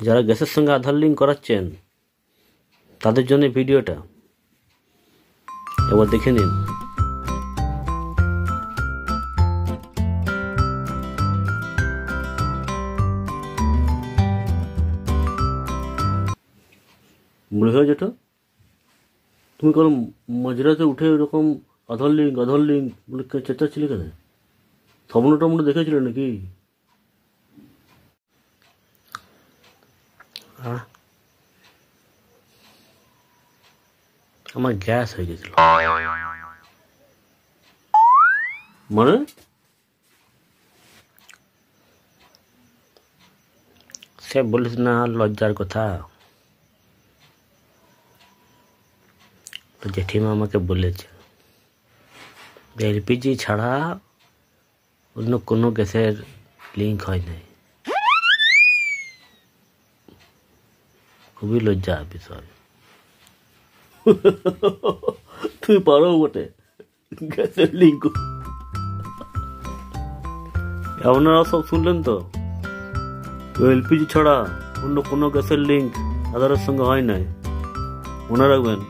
যারা গ্যাসের সঙ্গে আধার লিঙ্ক করাচ্ছেন তাদের জন্য ভিডিওটা এবার দেখে নিন। মনে হয় যেটা তুমি কোনো মাঝরাতে উঠে এরকম আধার লিঙ্ক বলে চেঁচাচ্ছিলে কেন? স্বপ্ন টপ্ন দেখেছিলে নাকি? আমার গ্যাস হয়ে গেছিল। মানে সে বলিস না, লজ্জার কথা। তো জেঠিমা আমাকে বলেছে এলপিজি ছাড়া অন্য কোনো গ্যাসের লিঙ্ক হয় নাই। খুবই লজ্জার বিষয়। তুই পারো বটে গ্যাসের লিঙ্ক। আপনারা সব শুনলেন তো, এলপিজি ছাড়া অন্য কোনো গ্যাসের লিঙ্ক আধারের সঙ্গে হয় নাই। মনে রাখবেন।